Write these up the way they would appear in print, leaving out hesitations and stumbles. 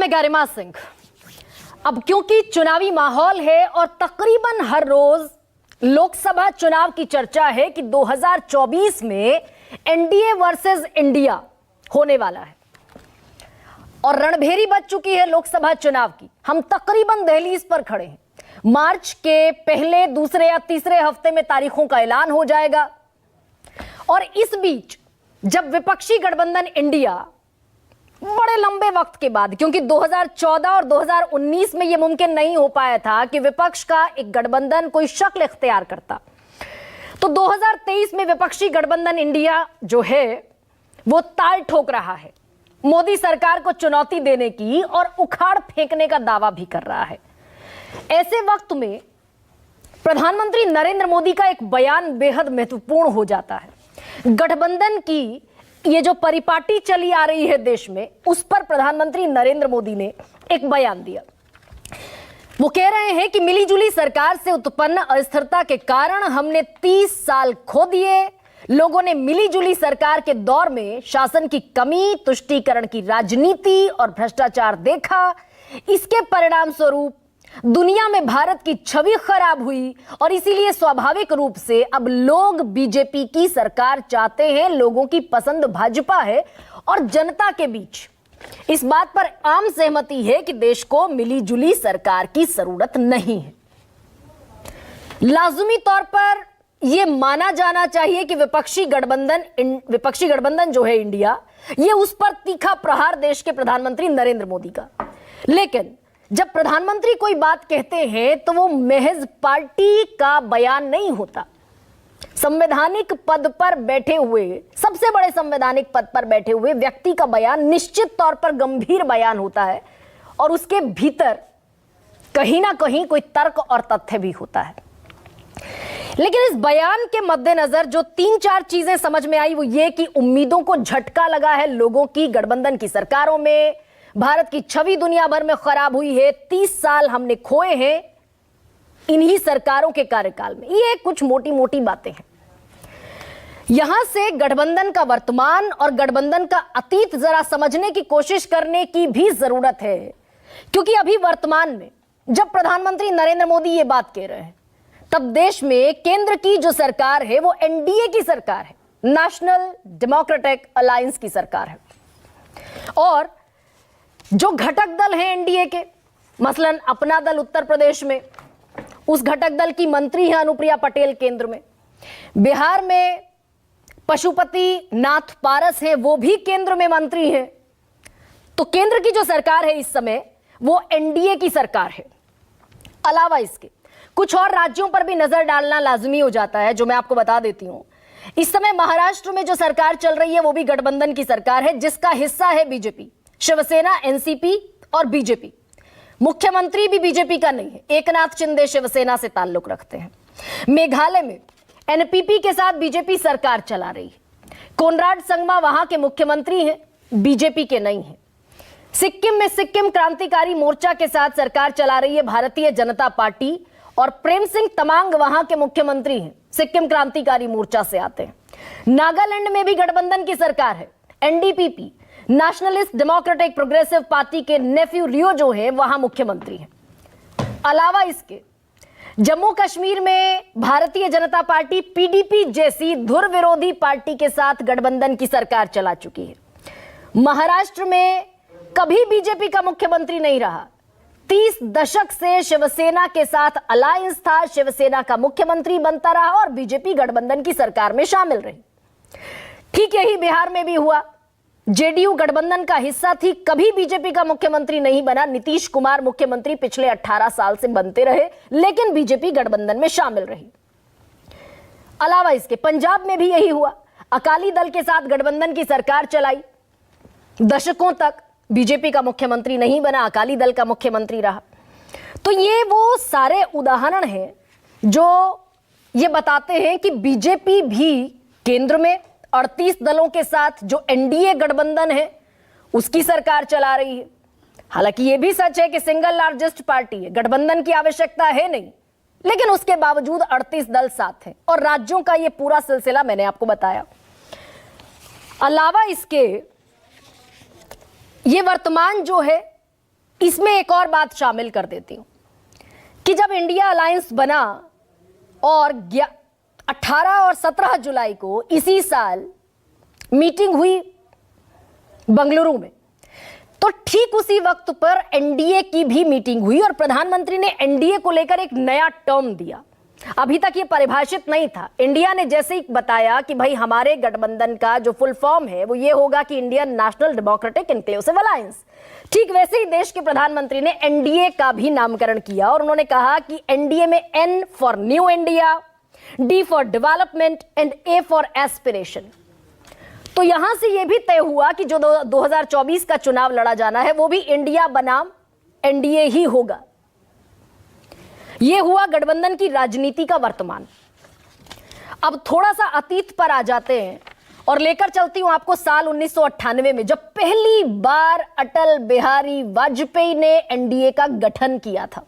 मैं गरिमा सिंह। अब क्योंकि चुनावी माहौल है और तकरीबन हर रोज लोकसभा चुनाव की चर्चा है कि 2024 में एनडीए वर्सेस इंडिया होने वाला है और रणभेरी बज चुकी है लोकसभा चुनाव की। हम तकरीबन दहलीज पर खड़े हैं। मार्च के पहले, दूसरे या तीसरे हफ्ते में तारीखों का ऐलान हो जाएगा और इस बीच जब विपक्षी गठबंधन इंडिया बड़े लंबे वक्त के बाद, क्योंकि 2014 और 2019 में यह मुमकिन नहीं हो पाया था कि विपक्ष का एक गठबंधन कोई शक्ल इख्तियार करता, तो 2023 में विपक्षी गठबंधन इंडिया जो है वो ताल ठोक रहा है, मोदी सरकार को चुनौती देने की और उखाड़ फेंकने का दावा भी कर रहा है। ऐसे वक्त में प्रधानमंत्री नरेंद्र मोदी का एक बयान बेहद महत्वपूर्ण हो जाता है। गठबंधन की ये जो परिपाटी चली आ रही है देश में, उस पर प्रधानमंत्री नरेंद्र मोदी ने एक बयान दिया। वो कह रहे हैं कि मिलीजुली सरकार से उत्पन्न अस्थिरता के कारण हमने 30 साल खो दिए। लोगों ने मिलीजुली सरकार के दौर में शासन की कमी, तुष्टीकरण की राजनीति और भ्रष्टाचार देखा। इसके परिणाम स्वरूप दुनिया में भारत की छवि खराब हुई और इसीलिए स्वाभाविक रूप से अब लोग बीजेपी की सरकार चाहते हैं। लोगों की पसंद भाजपा है और जनता के बीच इस बात पर आम सहमति है कि देश को मिलीजुली सरकार की जरूरत नहीं है। लाजमी तौर पर यह माना जाना चाहिए कि विपक्षी गठबंधन जो है इंडिया, यह उस पर तीखा प्रहार देश के प्रधानमंत्री नरेंद्र मोदी का। लेकिन जब प्रधानमंत्री कोई बात कहते हैं तो वो महज पार्टी का बयान नहीं होता। संवैधानिक पद पर बैठे हुए, सबसे बड़े संवैधानिक पद पर बैठे हुए व्यक्ति का बयान निश्चित तौर पर गंभीर बयान होता है और उसके भीतर कहीं ना कहीं कोई तर्क और तथ्य भी होता है। लेकिन इस बयान के मद्देनजर जो 3-4 चीजें समझ में आई वो ये कि उम्मीदों को झटका लगा है लोगों की गठबंधन की सरकारों में। भारत की छवि दुनिया भर में खराब हुई है। 30 साल हमने खोए हैं इन्हीं सरकारों के कार्यकाल में। ये कुछ मोटी मोटी बातें हैं। यहां से गठबंधन का वर्तमान और गठबंधन का अतीत जरा समझने की कोशिश करने की भी जरूरत है, क्योंकि अभी वर्तमान में जब प्रधानमंत्री नरेंद्र मोदी ये बात कह रहे हैं तब देश में केंद्र की जो सरकार है वो एनडीए की सरकार है, नेशनल डेमोक्रेटिक अलायंस की सरकार है। और जो घटक दल हैं एनडीए के, मसलन अपना दल उत्तर प्रदेश में, उस घटक दल की मंत्री हैं अनुप्रिया पटेल केंद्र में। बिहार में पशुपति नाथ पारस हैं, वो भी केंद्र में मंत्री हैं। तो केंद्र की जो सरकार है इस समय वो एनडीए की सरकार है। अलावा इसके कुछ और राज्यों पर भी नजर डालना लाजमी हो जाता है, जो मैं आपको बता देती हूं। इस समय महाराष्ट्र में जो सरकार चल रही है वो भी गठबंधन की सरकार है, जिसका हिस्सा है बीजेपी, शिवसेना, एनसीपी और बीजेपी। मुख्यमंत्री भी बीजेपी का नहीं है, एकनाथ शिंदे शिवसेना से ताल्लुक रखते हैं। मेघालय में एनपीपी के साथ बीजेपी सरकार चला रही है। कोनराड संगमा वहां के मुख्यमंत्री हैं, बीजेपी के नहीं है। सिक्किम में सिक्किम क्रांतिकारी मोर्चा के साथ सरकार चला रही है भारतीय जनता पार्टी और प्रेम सिंह तमांग वहां के मुख्यमंत्री हैं, सिक्किम क्रांतिकारी मोर्चा से आते हैं। नागालैंड में भी गठबंधन की सरकार है, NDPP, nationalist democratic progressive party के नेफ्यू रियो जो है वहां मुख्यमंत्री हैं। अलावा इसके जम्मू कश्मीर में भारतीय जनता पार्टी पीडीपी जैसी धुर विरोधी पार्टी के साथ गठबंधन की सरकार चला चुकी है। महाराष्ट्र में कभी बीजेपी का मुख्यमंत्री नहीं रहा। 30 दशक से शिवसेना के साथ अलायंस था, शिवसेना का मुख्यमंत्री बनता रहा और बीजेपी गठबंधन की सरकार में शामिल रही। ठीक यही बिहार में भी हुआ। जेडीयू गठबंधन का हिस्सा थी, कभी बीजेपी का मुख्यमंत्री नहीं बना। नीतीश कुमार मुख्यमंत्री पिछले 18 साल से बनते रहे, लेकिन बीजेपी गठबंधन में शामिल रही। अलावा इसके पंजाब में भी यही हुआ। अकाली दल के साथ गठबंधन की सरकार चलाई, दशकों तक बीजेपी का मुख्यमंत्री नहीं बना, अकाली दल का मुख्यमंत्री रहा। तो ये वो सारे उदाहरण हैं जो ये बताते हैं कि बीजेपी भी केंद्र में 38 दलों के साथ जो एनडीए गठबंधन है उसकी सरकार चला रही है। हालांकि यह भी सच है कि सिंगल लार्जेस्ट पार्टी है, गठबंधन की आवश्यकता है नहीं, लेकिन उसके बावजूद 38 दल साथ हैं और राज्यों का यह पूरा सिलसिला मैंने आपको बताया। अलावा इसके ये वर्तमान जो है इसमें एक और बात शामिल कर देती हूं कि जब इंडिया अलायंस बना और 18 और 17 जुलाई को इसी साल मीटिंग हुई बंगलुरु में, तो ठीक उसी वक्त पर एनडीए की भी मीटिंग हुई और प्रधानमंत्री ने एनडीए को लेकर एक नया टर्म दिया। अभी तक ये परिभाषित नहीं था। इंडिया ने जैसे ही बताया कि भाई हमारे गठबंधन का जो फुल फॉर्म है वो ये होगा कि Indian national democratic inclusive alliance, ठीक वैसे ही देश के प्रधानमंत्री ने एनडीए का भी नामकरण किया और उन्होंने कहा कि एनडीए में N for new India, D for development and A for aspiration. तो यहां से यह भी तय हुआ कि जो 2024 का चुनाव लड़ा जाना है वो भी इंडिया बनाम एनडीए ही होगा। यह हुआ गठबंधन की राजनीति का वर्तमान। अब थोड़ा सा अतीत पर आ जाते हैं और लेकर चलती हूं आपको साल 1998 में, जब पहली बार अटल बिहारी वाजपेयी ने एनडीए का गठन किया था।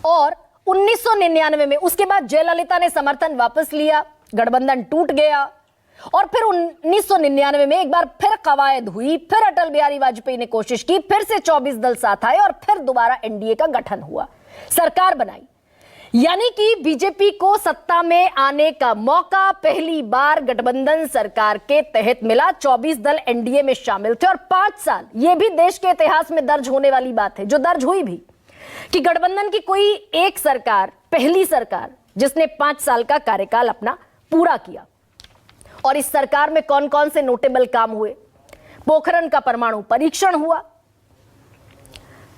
और 1999 में उसके बाद जयललिता ने समर्थन वापस लिया, गठबंधन टूट गया और फिर 1999 में एक बार फिर कवायद हुई, फिर अटल बिहारी वाजपेयी ने कोशिश की, फिर से 24 दल साथ आए और फिर दोबारा एनडीए का गठन हुआ, सरकार बनाई। यानी कि बीजेपी को सत्ता में आने का मौका पहली बार गठबंधन सरकार के तहत मिला। 24 दल एनडीए में शामिल थे और 5 साल, यह भी देश के इतिहास में दर्ज होने वाली बात है, जो दर्ज हुई भी, कि गठबंधन की कोई एक सरकार, पहली सरकार जिसने 5 साल का कार्यकाल अपना पूरा किया। और इस सरकार में कौन कौन से नोटेबल काम हुए? पोखरण का परमाणु परीक्षण हुआ,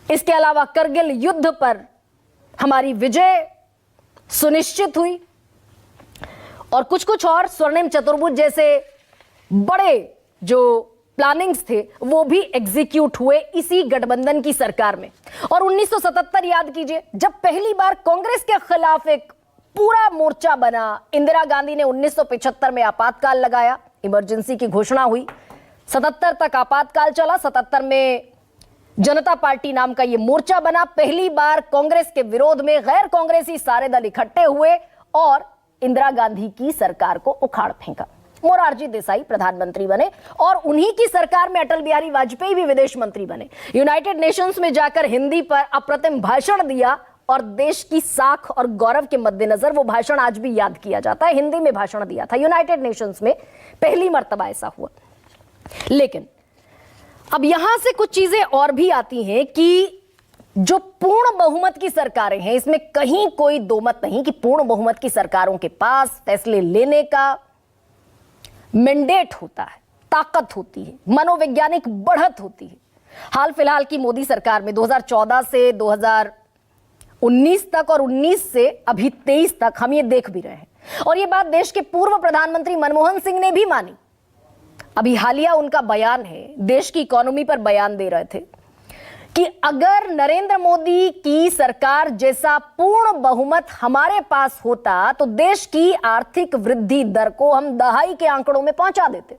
इसके अलावा करगिल युद्ध पर हमारी विजय सुनिश्चित हुई और कुछ और स्वर्णिम चतुर्भुज जैसे बड़े जो प्लानिंग्स थे वो भी एग्जीक्यूट हुए इसी गठबंधन की सरकार में। और 1977 याद कीजिए, जब पहली बार कांग्रेस के खिलाफ एक पूरा मोर्चा बना, इंदिरा गांधी ने 1975 में आपातकाल लगाया, इमरजेंसी की घोषणा हुई, 77 तक आपातकाल चला, 77 में जनता पार्टी नाम का यह मोर्चा बना। पहली बार कांग्रेस के विरोध में गैर कांग्रेसी सारे दल इकट्ठे हुए और इंदिरा गांधी की सरकार को उखाड़ फेंका। मोरारजी देसाई प्रधानमंत्री बने और उन्हीं की सरकार में अटल बिहारी वाजपेयी भी विदेश मंत्री बने। यूनाइटेड नेशंस में जाकर हिंदी पर अप्रतिम भाषण दिया और देश की साख और गौरव के मद्देनजर वो भाषण आज भी याद किया जाता है। हिंदी में भाषण दिया था यूनाइटेड नेशंस में, पहली मर्तबा ऐसा हुआ। लेकिन अब यहां से कुछ चीजें और भी आती हैं कि जो पूर्ण बहुमत की सरकारें हैं, इसमें कहीं कोई दो मत नहीं कि पूर्ण बहुमत की सरकारों के पास फैसले लेने का मैंडेट होता है, ताकत होती है, मनोवैज्ञानिक बढ़त होती है। हाल फिलहाल की मोदी सरकार में 2014 से 2019 तक और 19 से अभी 23 तक हम ये देख भी रहे हैं और ये बात देश के पूर्व प्रधानमंत्री मनमोहन सिंह ने भी मानी। अभी हालिया उनका बयान है, देश की इकोनॉमी पर बयान दे रहे थे कि अगर नरेंद्र मोदी की सरकार जैसा पूर्ण बहुमत हमारे पास होता तो देश की आर्थिक वृद्धि दर को हम दहाई के आंकड़ों में पहुंचा देते,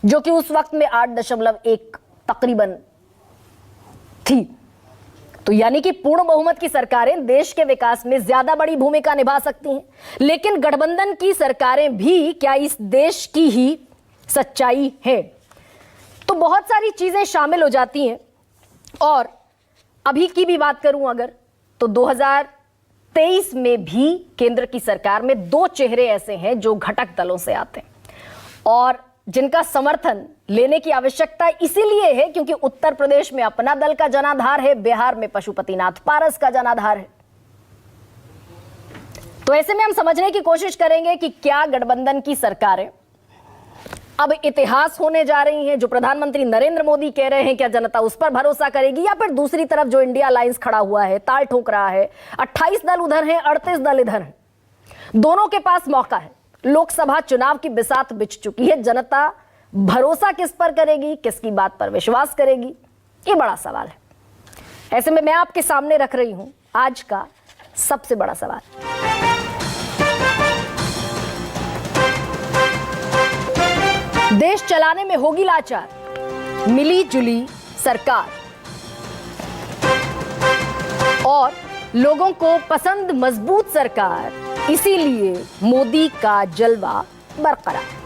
जो कि उस वक्त में 8.1 तकरीबन थी। तो यानी कि पूर्ण बहुमत की सरकारें देश के विकास में ज्यादा बड़ी भूमिका निभा सकती हैं। लेकिन गठबंधन की सरकारें भी क्या इस देश की ही सच्चाई है? तो बहुत सारी चीजें शामिल हो जाती हैं। और अभी की भी बात करूं अगर, तो 2023 में भी केंद्र की सरकार में 2 चेहरे ऐसे हैं जो घटक दलों से आते हैं और जिनका समर्थन लेने की आवश्यकता इसीलिए है क्योंकि उत्तर प्रदेश में अपना दल का जनाधार है, बिहार में पशुपतिनाथ पारस का जनाधार है। तो ऐसे में हम समझने की कोशिश करेंगे कि क्या गठबंधन की सरकारें अब इतिहास होने जा रही हैं? जो प्रधानमंत्री नरेंद्र मोदी कह रहे हैं, क्या जनता उस पर भरोसा करेगी? या फिर दूसरी तरफ जो इंडिया अलायंस खड़ा हुआ है, ताल ठोक रहा है, 28 दल उधर हैं, 38 दल इधर हैं, दोनों के पास मौका है। लोकसभा चुनाव की बिसात बिछ चुकी है, जनता भरोसा किस पर करेगी, किसकी बात पर विश्वास करेगी, ये बड़ा सवाल है। ऐसे में मैं आपके सामने रख रही हूं आज का सबसे बड़ा सवाल। देश चलाने में होगी लाचार मिली जुली सरकार और लोगों को पसंद मजबूत सरकार, इसीलिए मोदी का जलवा बरकरार।